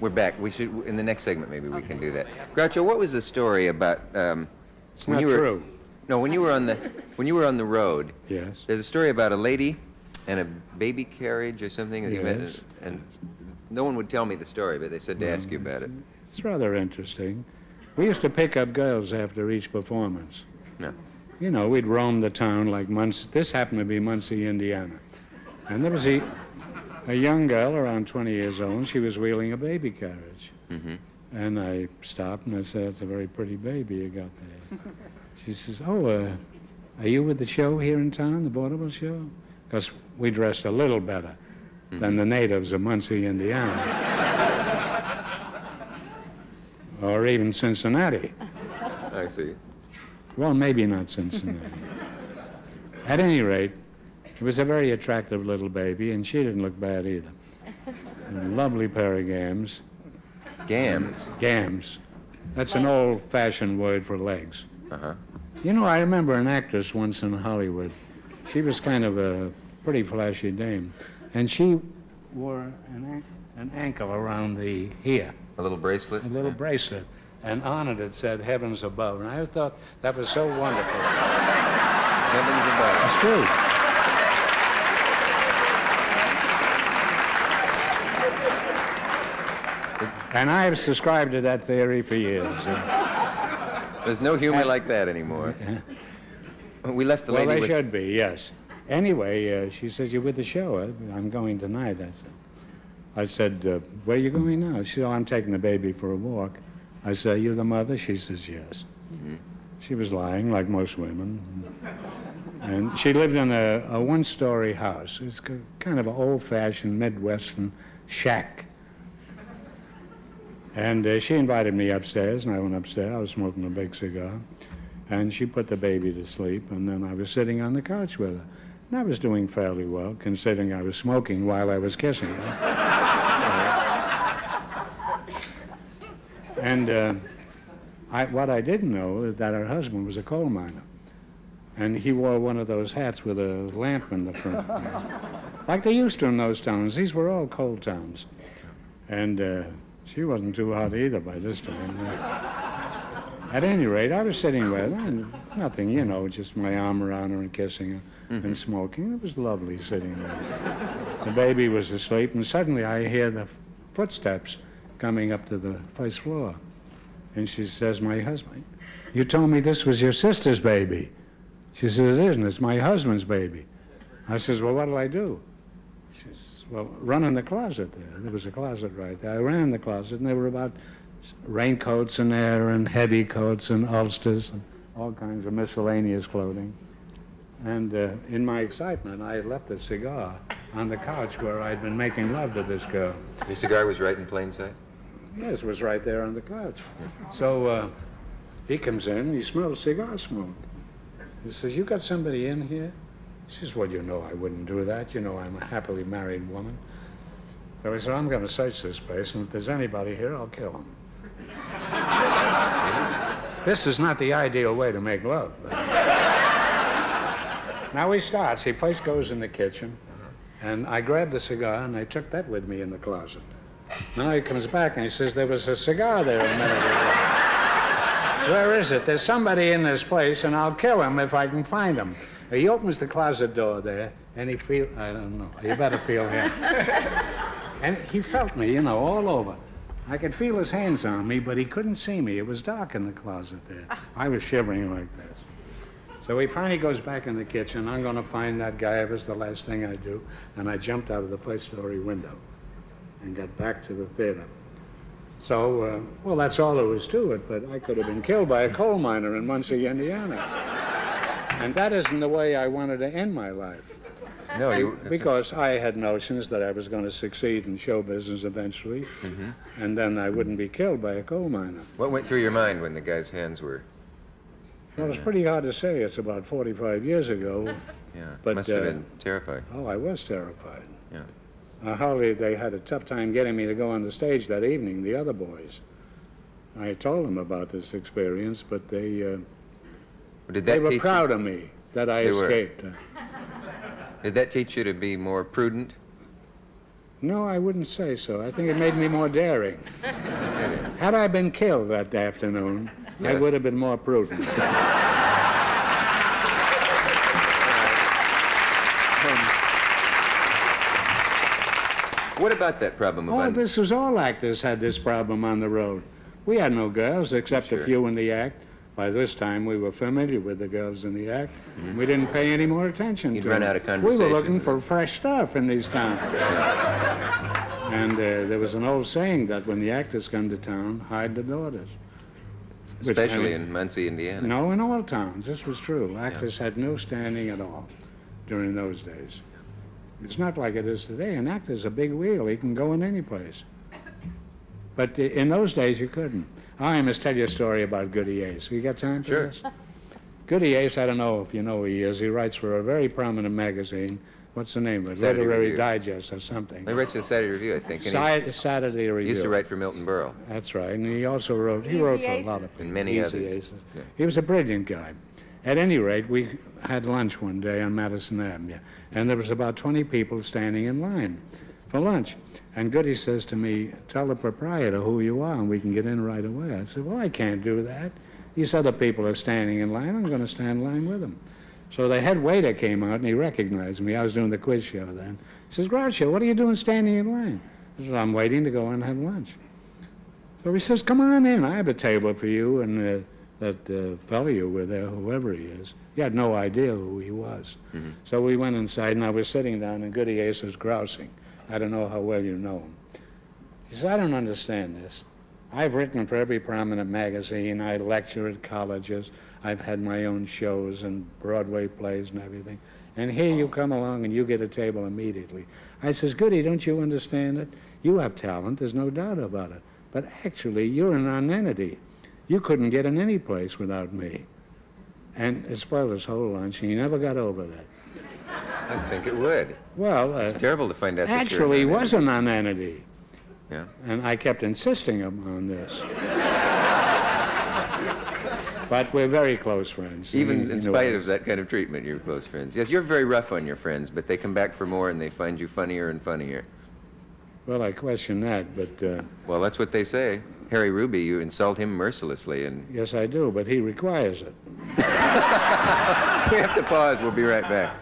We're back. We should, in the next segment, maybe we can do that. Groucho, what was the story about It's not true. No, when you were on the road. Yes. There's a story about a lady and a baby carriage or something that you met, Yes. and no one would tell me the story, but they said to ask you about it. It's rather interesting. We used to pick up girls after each performance. No. You know, we'd roam the town like Muncie. This happened to be Muncie, Indiana. And there was a young girl around 20 years old. She was wheeling a baby carriage. Mm-hmm. And I stopped and I said, "It's a very pretty baby you got there." She says, "Oh, are you with the show here in town, the vaudeville show?" Because we dressed a little better than the natives of Muncie, Indiana. Or even Cincinnati. I see. Well, maybe not Cincinnati. At any rate, it was a very attractive little baby, and she didn't look bad either. A lovely pair of gams. Gams? Gams. That's an old-fashioned word for legs. Uh-huh. You know, I remember an actress once in Hollywood. She was kind of a pretty flashy dame, and she wore an ankle around the here. A little bracelet? A little bracelet. And on it said, "Heavens Above." And I thought that was so wonderful. Heavens Above. It's true. And I've subscribed to that theory for years. There's no humor like that anymore. We left the lady Well, with... they should be, yes. Anyway, she says, "You're with the show." "I'm going tonight." I said, "Where are you going now?" She said, "Oh, I'm taking the baby for a walk." I said, "Are you the mother?" She says, "Yes." Mm-hmm. She was lying, like most women. And she lived in a one-story house. It's kind of an old-fashioned Midwestern shack. And she invited me upstairs, and I went upstairs. I was smoking a big cigar. And she put the baby to sleep, and then I was sitting on the couch with her. And I was doing fairly well, considering I was smoking while I was kissing her. And what I didn't know is that her husband was a coal miner. And he wore one of those hats with a lamp in the front. Like they used to in those towns. These were all coal towns. And she wasn't too hot either by this time. At any rate, I was sitting with her, and nothing, you know, just my arm around her and kissing her and smoking. It was lovely sitting there. The baby was asleep, and suddenly I hear the footsteps coming up to the first floor. And she says, "My husband, you told me this was your sister's baby." She says, "It isn't, it's my husband's baby." I says, "Well, what'll I do?" She says, "Well, run in the closet there." There was a closet right there. I ran in the closet, and there were about raincoats in there, and heavy coats, and ulsters, and all kinds of miscellaneous clothing. And in my excitement, I had left the cigar on the couch where I'd been making love to this girl. Your cigar was right in plain sight? Yes, it was right there on the couch. So he comes in, he smells cigar smoke. He says, "You got somebody in here?" She says, "Well, you know I wouldn't do that. You know I'm a happily married woman." So he said, "I'm going to search this place, and if there's anybody here, I'll kill him." This is not the ideal way to make love. Now he starts. He first goes in the kitchen, and I grabbed the cigar, and I took that with me in the closet. Now he comes back, and he says, "There was a cigar there a minute ago. Where is it? There's somebody in this place, and I'll kill him if I can find him." He opens the closet door there, and he feels, I don't know, you better feel him. And he felt me, you know, all over. I could feel his hands on me, but he couldn't see me. It was dark in the closet there. I was shivering like this. So he finally goes back in the kitchen. "I'm going to find that guy. It was the last thing I do." And I jumped out of the first-story window and got back to the theater. So, well, that's all there was to it, but I could have been killed by a coal miner in Muncie, Indiana. And that isn't the way I wanted to end my life. No, because I had notions that I was going to succeed in show business eventually, and then I wouldn't be killed by a coal miner. What went through your mind when the guy's hands were... Well, it's pretty hard to say. It's about 45 years ago. Yeah, but, must have been terrified. Oh, I was terrified. Yeah. Hardly, they had a tough time getting me to go on the stage that evening, the other boys. I told them about this experience, but they were proud of me that I escaped. Did that teach you to be more prudent? No, I wouldn't say so. I think it made me more daring. Had I been killed that afternoon, I would have been more prudent. What about that problem of this was all actors had this problem on the road. We had no girls except a few in the act. By this time, we were familiar with the girls in the act. Mm-hmm. We didn't pay any more attention to them. You'd run out of conversation. We were looking for fresh stuff in these towns. And there was an old saying that when the actors come to town, hide the daughters. Especially in Muncie, Indiana. No, in all towns. This was true. Actors had no standing at all during those days. It's not like it is today. An actor's a big wheel. He can go in any place. But in those days, you couldn't. I must tell you a story about Goody Ace. You got time for this? Goody Ace, I don't know if you know who he is. He writes for a very prominent magazine. What's the name of it? Saturday Literary Review. Digest or something. He writes for the Saturday Review, I think. Saturday Review. He used to write for Milton Berle. That's right. And he also wrote, he wrote for a lot of people. And many others. Aces. Yeah. He was a brilliant guy. At any rate, we had lunch one day on Madison Avenue, and there was about 20 people standing in line for lunch. And Goody says to me, tell the proprietor who you are and we can get in right away. I said, well, I can't do that. These other people are standing in line. I'm going to stand in line with them. So the head waiter came out and he recognized me. I was doing the quiz show then. He says, Groucho, what are you doing standing in line? I said, I'm waiting to go and have lunch. So he says, come on in. I have a table for you. And that fellow you were there, whoever he is, he had no idea who he was. Mm-hmm. So we went inside and I was sitting down and Goody Ace was grousing. I don't know how well you know him. He said, I don't understand this. I've written for every prominent magazine. I lecture at colleges. I've had my own shows and Broadway plays and everything. And here you come along and you get a table immediately. I says, Goody, don't you understand it? You have talent, there's no doubt about it. But actually, you're a non-entity. You couldn't get in any place without me. And it spoiled his whole lunch, and he never got over that. I think it would. Well, it's terrible to find out that actually, he was a non-entity. Yeah. And I kept insisting on this. But we're very close friends. Even in spite of that kind of treatment, you're close friends. Yes, you're very rough on your friends, but they come back for more and they find you funnier and funnier. Well, I question that, but... well, that's what they say. Harry Ruby, you insult him mercilessly, and... Yes, I do, but he requires it. We have to pause. We'll be right back.